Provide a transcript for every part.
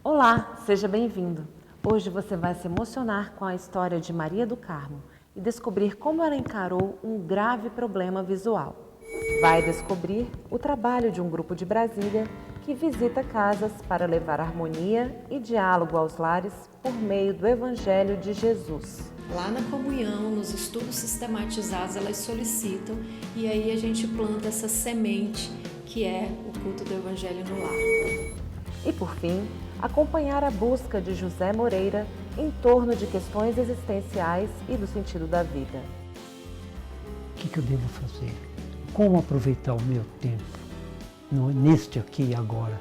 Olá, seja bem-vindo. Hoje você vai se emocionar com a história de Maria do Carmo e descobrir como ela encarou um grave problema visual. Vai descobrir o trabalho de um grupo de Brasília que visita casas para levar harmonia e diálogo aos lares por meio do Evangelho de Jesus. Lá na comunhão, nos estudos sistematizados, elas solicitam e aí a gente planta essa semente que é o culto do Evangelho no lar. E por fim, acompanhar a busca de José Moreira em torno de questões existenciais e do sentido da vida. O que eu devo fazer? Como aproveitar o meu tempo neste aqui e agora?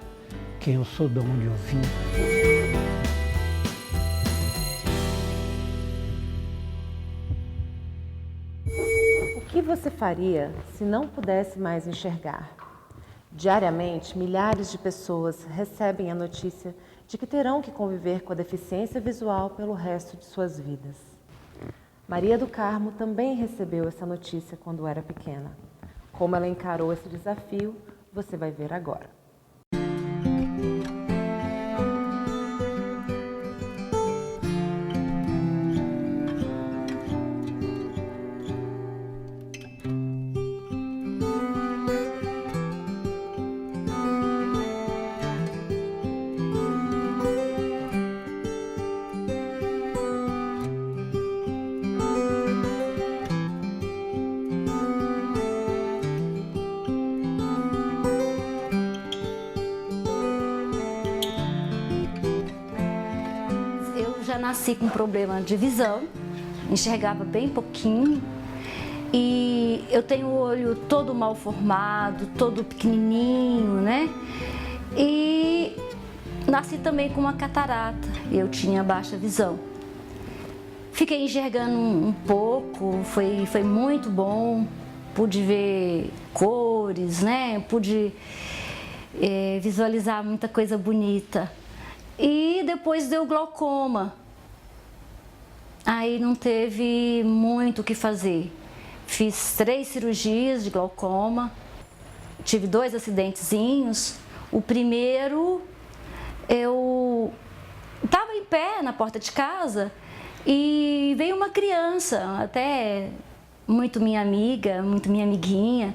Quem eu sou, de onde eu vim? O que você faria se não pudesse mais enxergar? Diariamente, milhares de pessoas recebem a notícia de que terão que conviver com a deficiência visual pelo resto de suas vidas. Maria do Carmo também recebeu essa notícia quando era pequena. Como ela encarou esse desafio, você vai ver agora. Já nasci com problema de visão, enxergava bem pouquinho e eu tenho o olho todo mal formado, todo pequenininho, né? E nasci também com uma catarata, eu tinha baixa visão. Fiquei enxergando um pouco, foi muito bom, pude ver cores, né? Pude visualizar muita coisa bonita. E depois deu glaucoma. Aí não teve muito o que fazer. Fiz 3 cirurgias de glaucoma, tive 2 acidentezinhos. O primeiro, eu estava em pé na porta de casa e veio uma criança, até muito minha amiga, muito minha amiguinha.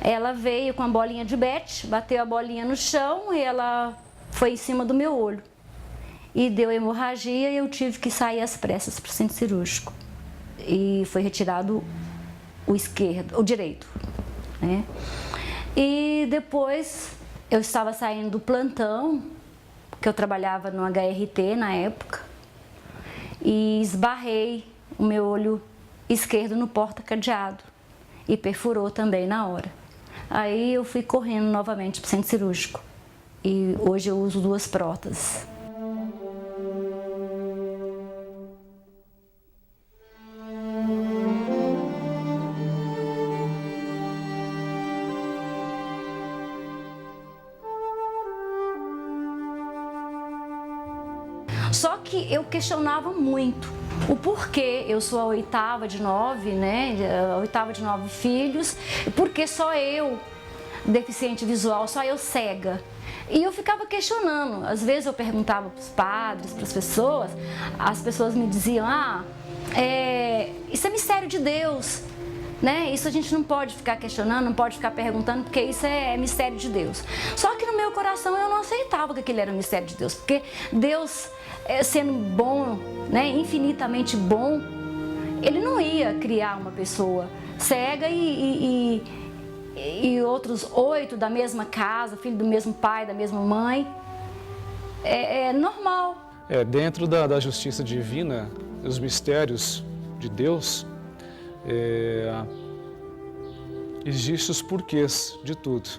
Ela veio com a bolinha de bete, bateu a bolinha no chão e ela foi em cima do meu olho. E deu hemorragia e eu tive que sair às pressas para o centro cirúrgico. E foi retirado o direito, né? E depois eu estava saindo do plantão, que eu trabalhava no HRT na época, e esbarrei o meu olho esquerdo no porta-cadeado e perfurou também na hora. Aí eu fui correndo novamente para o centro cirúrgico e hoje eu uso 2 próteses. Só que eu questionava muito o porquê eu sou a 8ª de 9, né? A 8ª de 9 filhos, porque só eu, deficiente visual, só eu cega. E eu ficava questionando, às vezes eu perguntava para os padres, para as pessoas me diziam, isso é mistério de Deus, né? Isso a gente não pode ficar questionando, não pode ficar perguntando, porque isso é mistério de Deus. Só que no meu coração eu não aceitava que aquilo era um mistério de Deus, porque Deus, sendo bom, né, infinitamente bom, Ele não ia criar uma pessoa cega e outros 8 da mesma casa, filho do mesmo pai, da mesma mãe. É normal. Dentro da justiça divina, os mistérios de Deus, existem os porquês de tudo.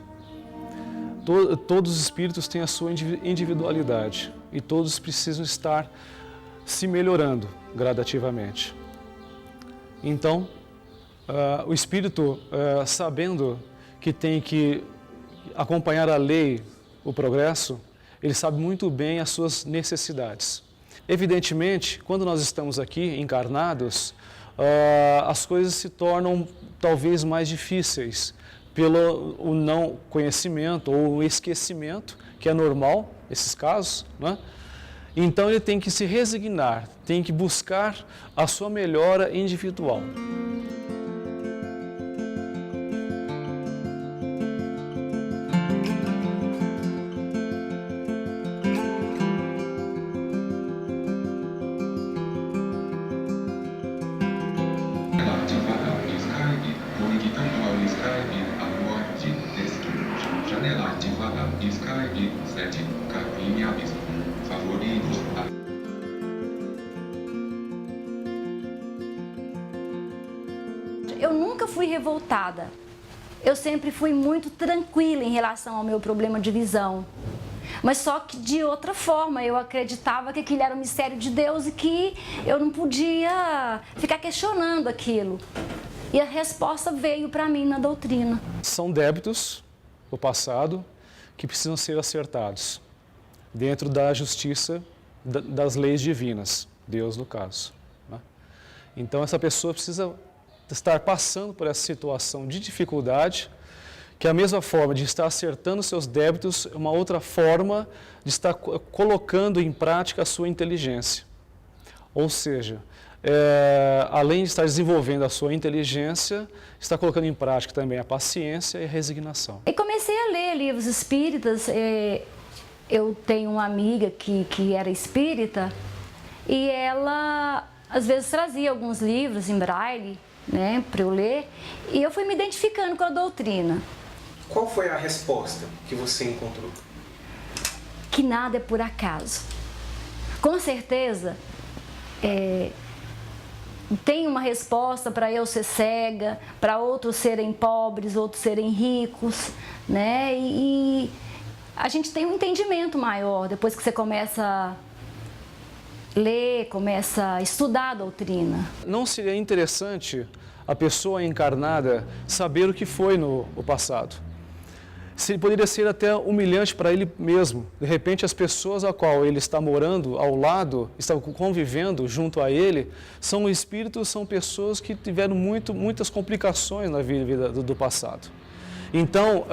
Todos os espíritos têm a sua individualidade e todos precisam estar se melhorando gradativamente. Então, o espírito, sabendo que tem que acompanhar a lei, o progresso, ele sabe muito bem as suas necessidades. Evidentemente, quando nós estamos aqui encarnados, as coisas se tornam talvez mais difíceis pelo o não conhecimento ou o esquecimento, que é normal, esses casos, né? Então ele tem que se resignar, tem que buscar a sua melhora individual. Janela ativada, Skype 7, cabine aviso, favoritos. Eu nunca fui revoltada. Eu sempre fui muito tranquila em relação ao meu problema de visão. Mas só que de outra forma, eu acreditava que aquilo era um mistério de Deus e que eu não podia ficar questionando aquilo. E a resposta veio para mim na doutrina. São débitos do passado que precisam ser acertados dentro da justiça das leis divinas, Deus no caso, né? Então essa pessoa precisa estar passando por essa situação de dificuldade, que é a mesma forma de estar acertando seus débitos, é uma outra forma de estar colocando em prática a sua inteligência. Ou seja, além de estar desenvolvendo a sua inteligência, está colocando em prática também a paciência e a resignação. E comecei a ler livros espíritas. Eu tenho uma amiga que era espírita e ela às vezes trazia alguns livros em braille, né, para eu ler, e eu fui me identificando com a doutrina. Qual foi a resposta que você encontrou? Que nada é por acaso. Com certeza, tem uma resposta para eu ser cega, para outros serem pobres, outros serem ricos, né? E a gente tem um entendimento maior depois que você começa a ler, começa a estudar a doutrina. Não seria interessante a pessoa encarnada saber o que foi no passado? Poderia ser até humilhante para ele mesmo. De repente, as pessoas a qual ele está morando ao lado, estão convivendo junto a ele, são espíritos, são pessoas que tiveram muitas complicações na vida do passado. Então,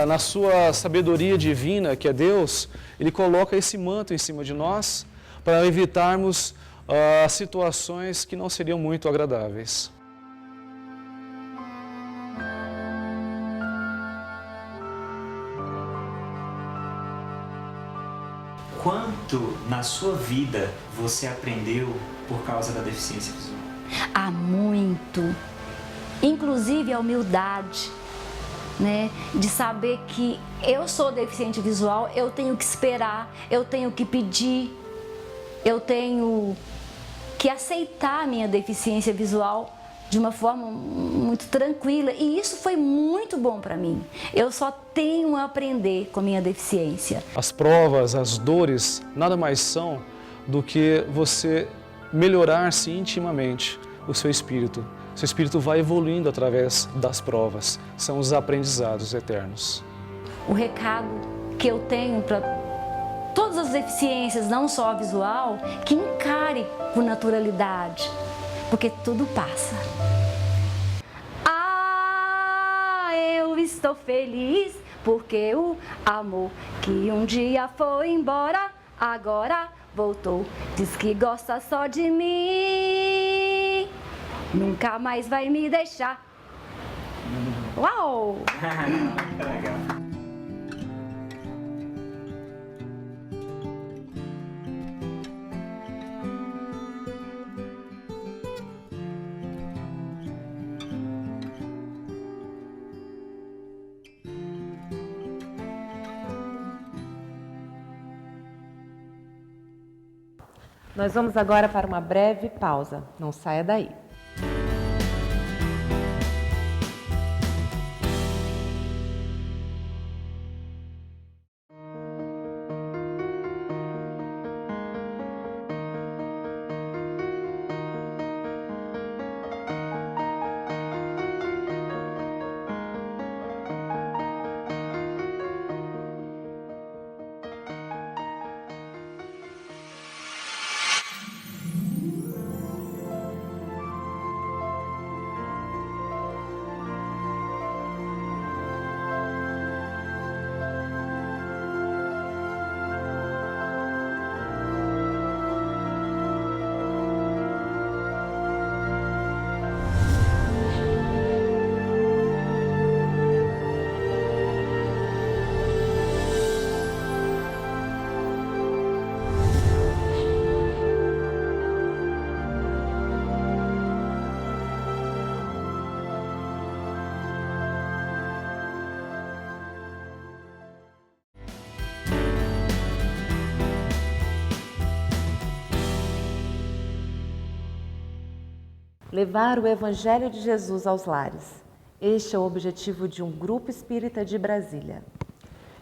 na sua sabedoria divina, que é Deus, Ele coloca esse manto em cima de nós para evitarmos situações que não seriam muito agradáveis. Quanto na sua vida você aprendeu por causa da deficiência visual? Há muito. Inclusive a humildade, né? De saber que eu sou deficiente visual, eu tenho que esperar, eu tenho que pedir, eu tenho que aceitar a minha deficiência visual de uma forma muito tranquila, e isso foi muito bom para mim. Eu só tenho a aprender com a minha deficiência. As provas, as dores, nada mais são do que você melhorar-se intimamente o seu espírito. Seu espírito vai evoluindo através das provas, são os aprendizados eternos. O recado que eu tenho para todas as deficiências, não só a visual, que encare com naturalidade, porque tudo passa. Eu estou feliz porque o amor que um dia foi embora, agora voltou. Diz que gosta só de mim, nunca mais vai me deixar. Uau! Que legal. Nós vamos agora para uma breve pausa. Não saia daí. levar o Evangelho de Jesus aos lares. Este é o objetivo de um grupo espírita de Brasília.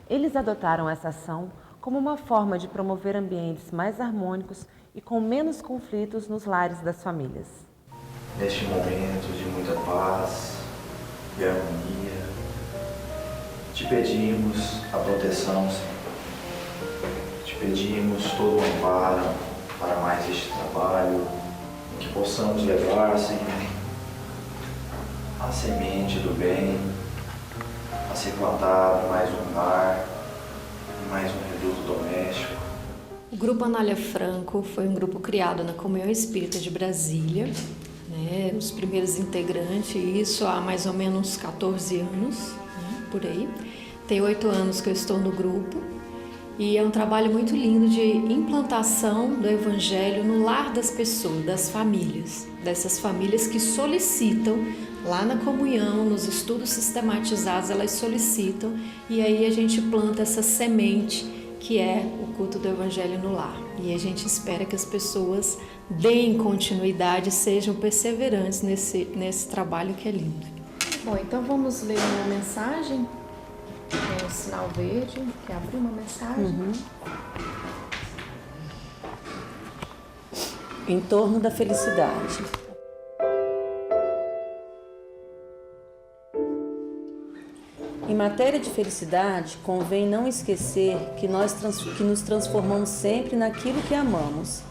Eles adotaram essa ação como uma forma de promover ambientes mais harmônicos e com menos conflitos nos lares das famílias. Neste momento de muita paz e harmonia, te pedimos a proteção, Senhor. Te pedimos todo o amparo para mais este trabalho, em que possamos levar, Senhor, a semente do bem, a ser plantada mais um lar, mais um reduto doméstico. O Grupo Anália Franco foi um grupo criado na Comunhão Espírita de Brasília, né? Os primeiros integrantes, isso há mais ou menos 14 anos, né? Por aí. Tem 8 anos que eu estou no grupo e é um trabalho muito lindo de implantação do Evangelho no lar das pessoas, das famílias, dessas famílias que solicitam lá na comunhão, nos estudos sistematizados, elas solicitam e aí a gente planta essa semente que é o culto do Evangelho no lar. E a gente espera que as pessoas deem continuidade, sejam perseverantes nesse trabalho que é lindo. Bom, então vamos ler uma mensagem. Tem o sinal verde, que abre uma mensagem. Em torno da felicidade. Em matéria de felicidade, convém não esquecer que nos transformamos sempre naquilo que amamos,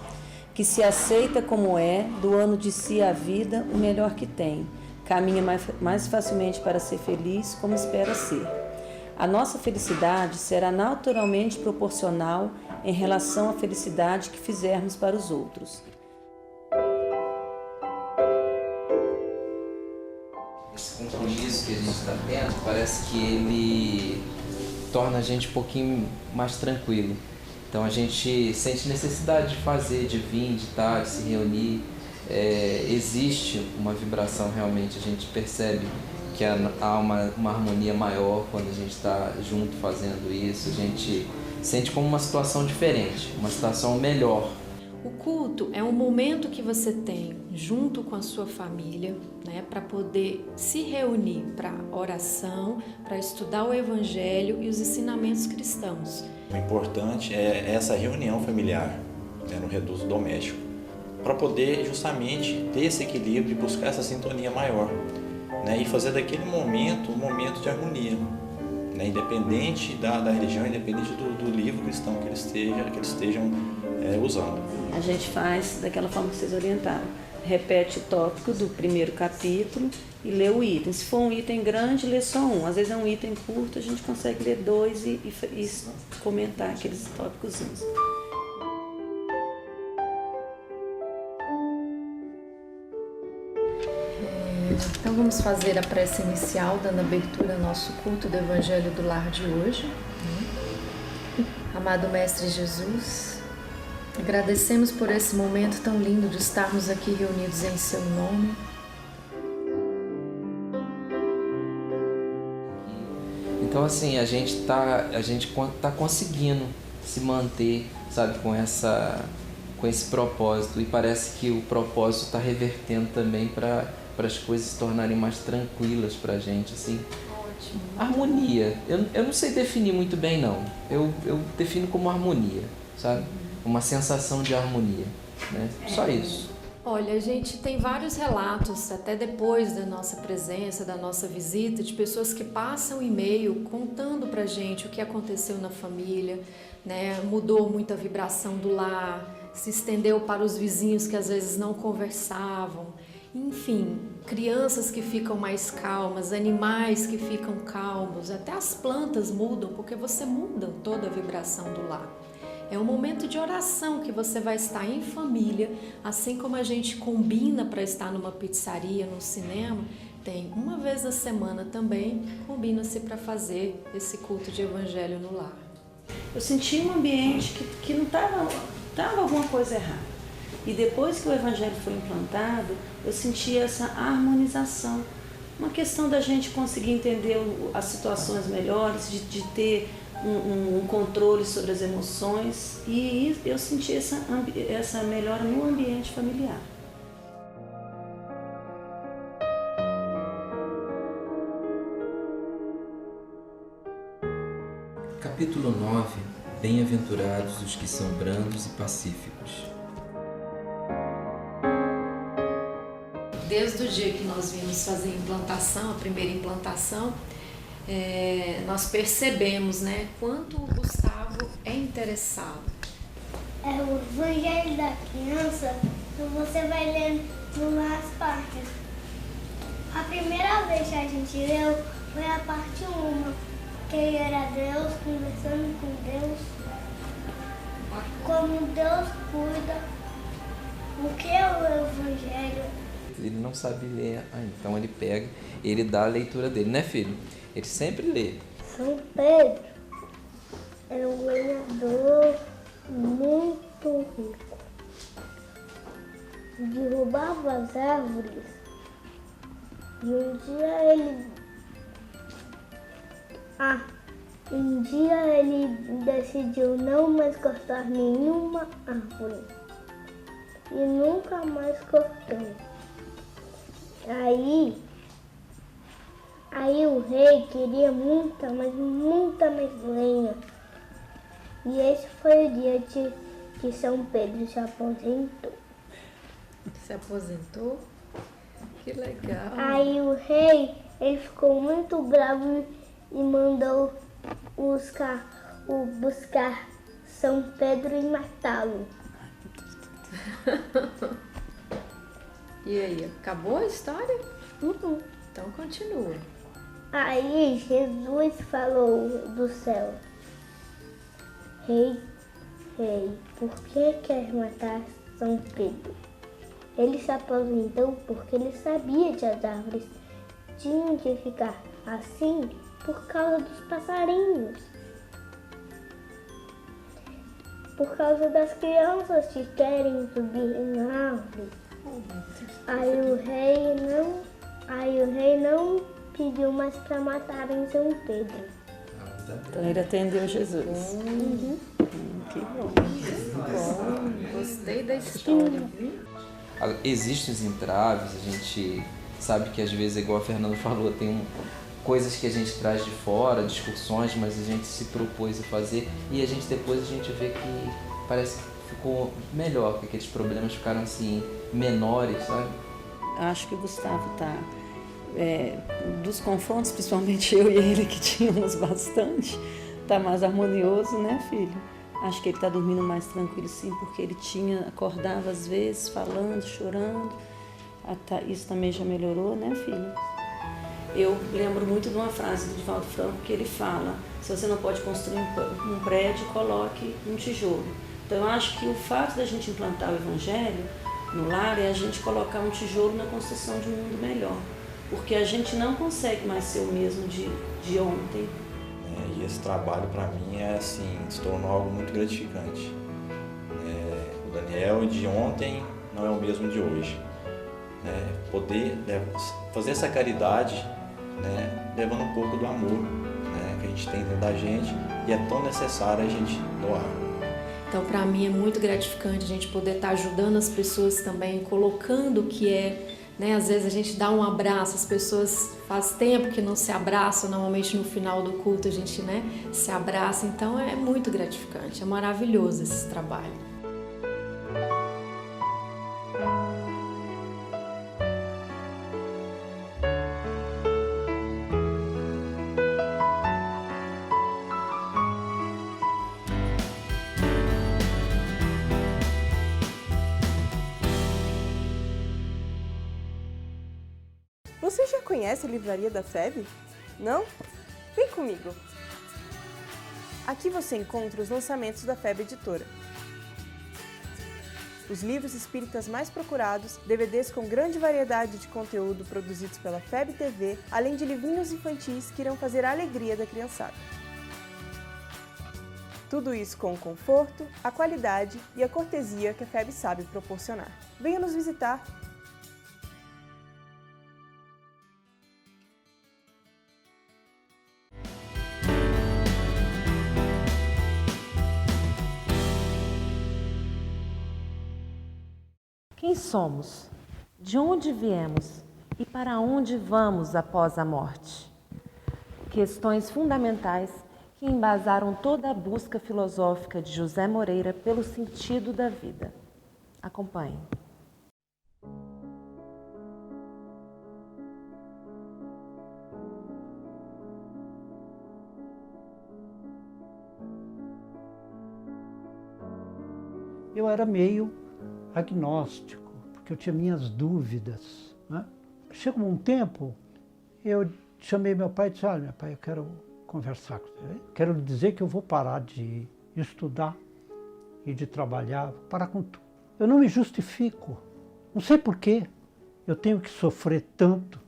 que se aceita como é, doando de si a vida o melhor que tem, caminha mais facilmente para ser feliz como espera ser. A nossa felicidade será naturalmente proporcional em relação à felicidade que fizermos para os outros. Esse compromisso que a gente está tendo, parece que ele torna a gente um pouquinho mais tranquilo. Então a gente sente necessidade de fazer, de vir, de estar, de se reunir. Existe uma vibração realmente, a gente percebe que há uma harmonia maior quando a gente está junto fazendo isso. A gente sente como uma situação diferente, uma situação melhor. O culto é um momento que você tem junto com a sua família, né, para poder se reunir para oração, para estudar o Evangelho e os ensinamentos cristãos. O importante é essa reunião familiar, né, no reduto doméstico, para poder justamente ter esse equilíbrio e buscar essa sintonia maior, né, e fazer daquele momento um momento de harmonia, né, independente da religião, independente do livro cristão que eles estejam usando. A gente faz daquela forma que vocês orientaram. Repete o tópico do primeiro capítulo e lê o item. Se for um item grande, lê só um. Às vezes é um item curto, a gente consegue ler 2 e comentar aqueles tópicozinhos. Então vamos fazer a prece inicial, dando abertura ao nosso culto do Evangelho do Lar de hoje. Amado Mestre Jesus, agradecemos por esse momento tão lindo de estarmos aqui reunidos em Seu nome. Então assim, a gente tá conseguindo se manter, sabe, com esse propósito, e parece que o propósito está revertendo também para as coisas se tornarem mais tranquilas para a gente, assim. Ótimo. Harmonia. Eu não sei definir muito bem, não. Eu defino como harmonia, sabe? Uma sensação de harmonia, né? Só isso. Olha, a gente tem vários relatos, até depois da nossa presença, da nossa visita, de pessoas que passam e-mail contando pra gente o que aconteceu na família, né? Mudou muito a vibração do lar, se estendeu para os vizinhos que às vezes não conversavam. Enfim, crianças que ficam mais calmas, animais que ficam calmos, até as plantas mudam, porque você muda toda a vibração do lar. É um momento de oração que você vai estar em família, assim como a gente combina para estar numa pizzaria, num cinema, tem uma vez na semana também, combina-se para fazer esse culto de Evangelho no lar. Eu senti um ambiente que não estava alguma coisa errada. E depois que o Evangelho foi implantado, eu senti essa harmonização. Uma questão da gente conseguir entender as situações melhores, de ter um controle sobre as emoções, e eu senti essa melhora no ambiente familiar. Capítulo 9. Bem-aventurados os que são brandos e pacíficos. Desde o dia que nós vimos fazer a implantação, a primeira implantação, nós percebemos, né, quanto o Gustavo é interessado. O Evangelho da Criança, você vai lendo nas partes. A primeira vez que a gente leu foi a parte 1, que era Deus conversando com Deus, como Deus cuida, o que é o Evangelho. Ele não sabe ler, então ele pega, ele dá a leitura dele, né, filho? Ele sempre lê. São Pedro era um lenhador muito rico. Derrubava as árvores e um dia ele decidiu não mais cortar nenhuma árvore e nunca mais cortou. Aí o rei queria muita mais lenha. E esse foi o dia que São Pedro se aposentou. Se aposentou? Que legal. Aí o rei, ele ficou muito bravo e mandou buscar São Pedro e matá-lo. E aí, acabou a história? Então continua. Aí Jesus falou do céu: Rei, por que quer matar São Pedro? Ele se aposentou porque ele sabia que as árvores tinham de ficar assim por causa dos passarinhos. Por causa das crianças que querem subir na árvore. Aí o rei não pediu mais para matarem São Pedro. Então ele atendeu Jesus. Que bom. Gostei da história. Existem os entraves, a gente sabe que às vezes, igual a Fernanda falou, tem coisas que a gente traz de fora, discussões, mas a gente se propôs a fazer e depois a gente vê que parece que ficou melhor, que aqueles problemas ficaram assim, menores, sabe? Acho que o Gustavo dos confrontos, principalmente eu e ele que tínhamos bastante, tá mais harmonioso, né, filho? Acho que ele tá dormindo mais tranquilo, sim, porque ele acordava às vezes falando, chorando. Isso também já melhorou, né, filho? Eu lembro muito de uma frase do Divaldo Franco que ele fala: se você não pode construir um prédio, coloque um tijolo. Então eu acho que o fato da gente implantar o Evangelho no lar é a gente colocar um tijolo na construção de um mundo melhor. Porque a gente não consegue mais ser o mesmo de ontem. E esse trabalho para mim se tornou algo muito gratificante. O Daniel de ontem não é o mesmo de hoje. Poder fazer essa caridade, levando um pouco do amor que a gente tem dentro da gente e é tão necessário a gente doar. Então, para mim é muito gratificante a gente poder estar ajudando as pessoas também, colocando o que às vezes a gente dá um abraço, as pessoas faz tempo que não se abraçam, normalmente no final do culto a gente se abraça, então é muito gratificante, é maravilhoso esse trabalho. Você já conhece a Livraria da FEB? Não? Vem comigo! Aqui você encontra os lançamentos da FEB Editora. Os livros espíritas mais procurados, DVDs com grande variedade de conteúdo produzidos pela FEB TV, além de livrinhos infantis que irão fazer a alegria da criançada. Tudo isso com o conforto, a qualidade e a cortesia que a FEB sabe proporcionar. Venha nos visitar! Quem somos? De onde viemos? E para onde vamos após a morte? Questões fundamentais que embasaram toda a busca filosófica de José Moreira pelo sentido da vida. Acompanhe. Eu era meio agnóstico, porque eu tinha minhas dúvidas, né? Chegou um tempo, eu chamei meu pai e disse, olha, meu pai, eu quero conversar com você. Quero lhe dizer que eu vou parar de estudar e de trabalhar, vou parar com tudo. Eu não me justifico, não sei por quê. Eu tenho que sofrer tanto,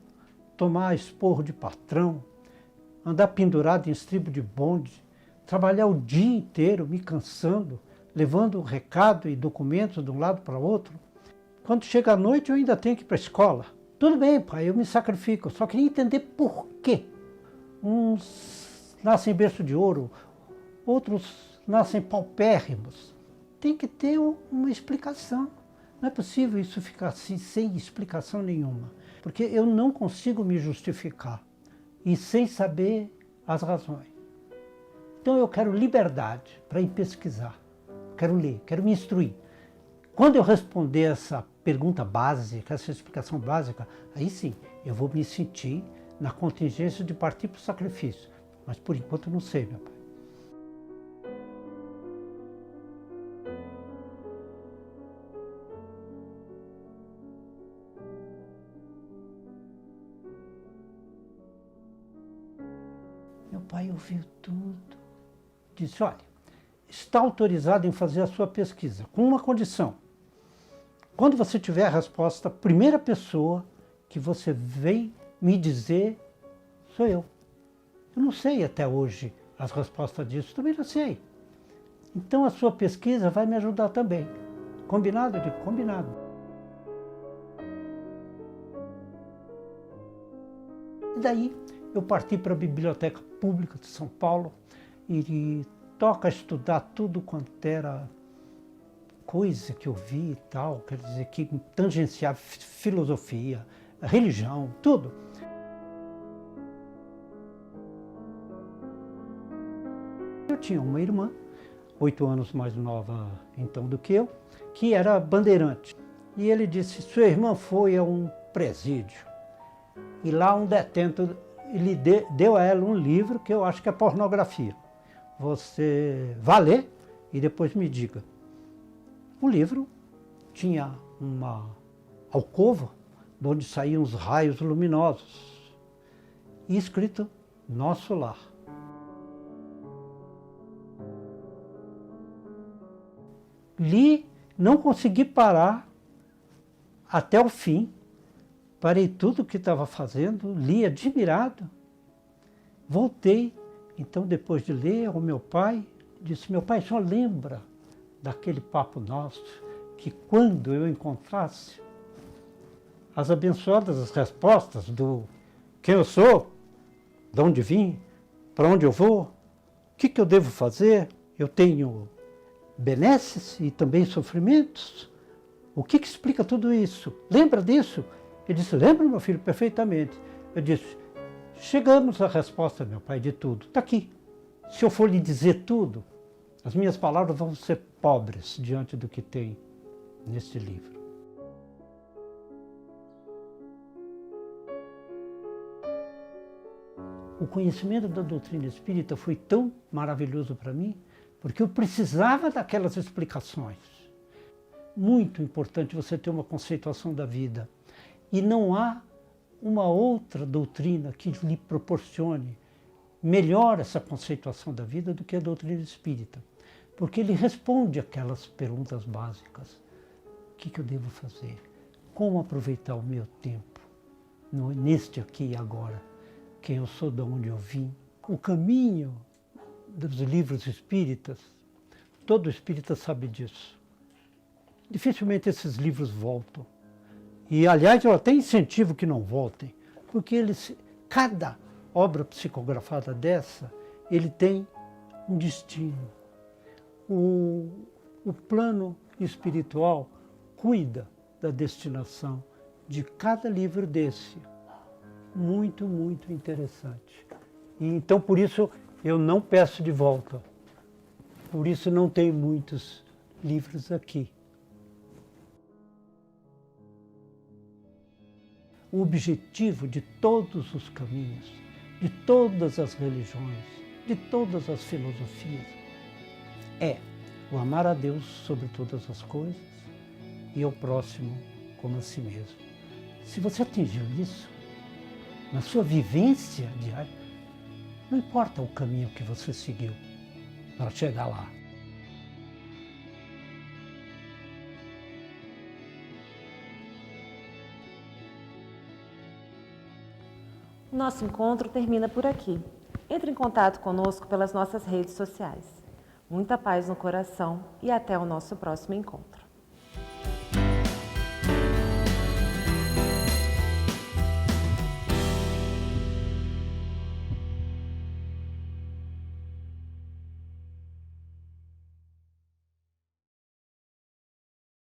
tomar esporro de patrão, andar pendurado em estribo de bonde, trabalhar o dia inteiro me cansando, levando recado e documentos de um lado para o outro. Quando chega a noite eu ainda tenho que ir para a escola. Tudo bem, pai, eu me sacrifico, eu só queria entender por quê. Uns nascem em berço de ouro, outros nascem paupérrimos. Tem que ter uma explicação. Não é possível isso ficar assim, sem explicação nenhuma. Porque eu não consigo me justificar e sem saber as razões. Então eu quero liberdade para ir pesquisar. Quero ler, quero me instruir. Quando eu responder essa pergunta básica, essa explicação básica, aí sim, eu vou me sentir na contingência de partir para o sacrifício. Mas por enquanto eu não sei, meu pai. Meu pai ouviu tudo. Disse, olha, está autorizado em fazer a sua pesquisa, com uma condição. Quando você tiver a resposta, a primeira pessoa que você vem me dizer sou eu. Eu não sei até hoje as respostas disso, também não sei. Então a sua pesquisa vai me ajudar também. Combinado? Eu digo, combinado. E daí eu parti para a Biblioteca Pública de São Paulo e toca a estudar tudo quanto era coisa que eu vi e tal, quer dizer, que tangenciava filosofia, religião, tudo. Eu tinha uma irmã, 8 anos mais nova então do que eu, que era bandeirante. E ele disse, sua irmã foi a um presídio. E lá um detento, ele deu a ela um livro que eu acho que é pornografia. Você vá ler e depois me diga. O livro tinha uma alcova de onde saíam os raios luminosos e escrito Nosso Lar. Li, não consegui parar até o fim, parei tudo o que estava fazendo, li admirado, voltei. Então, depois de ler, o meu pai disse, meu pai, só lembra daquele papo nosso, que quando eu encontrasse as abençoadas respostas do quem eu sou, de onde vim, para onde eu vou, o que eu devo fazer, eu tenho benesses e também sofrimentos, o que explica tudo isso? Lembra disso? Ele disse, lembro, meu filho, perfeitamente. Eu disse, chegamos à resposta, meu pai, de tudo. Está aqui. Se eu for lhe dizer tudo, as minhas palavras vão ser pobres diante do que tem neste livro. O conhecimento da doutrina espírita foi tão maravilhoso para mim, porque eu precisava daquelas explicações. Muito importante você ter uma conceituação da vida. E não há uma outra doutrina que lhe proporcione melhor essa conceituação da vida do que a doutrina espírita. Porque ele responde aquelas perguntas básicas. O que eu devo fazer? Como aproveitar o meu tempo? Neste aqui e agora. Quem eu sou, de onde eu vim. O caminho dos livros espíritas, todo espírita sabe disso. Dificilmente esses livros voltam. E, aliás, eu até incentivo que não voltem, porque cada obra psicografada dessa, ele tem um destino. O plano espiritual cuida da destinação de cada livro desse. Muito, muito interessante. E, então, por isso, eu não peço de volta. Por isso não tem muitos livros aqui. O objetivo de todos os caminhos, de todas as religiões, de todas as filosofias, é o amar a Deus sobre todas as coisas e ao próximo como a si mesmo. Se você atingiu isso, na sua vivência diária, não importa o caminho que você seguiu para chegar lá. O nosso encontro termina por aqui. Entre em contato conosco pelas nossas redes sociais. Muita paz no coração e até o nosso próximo encontro.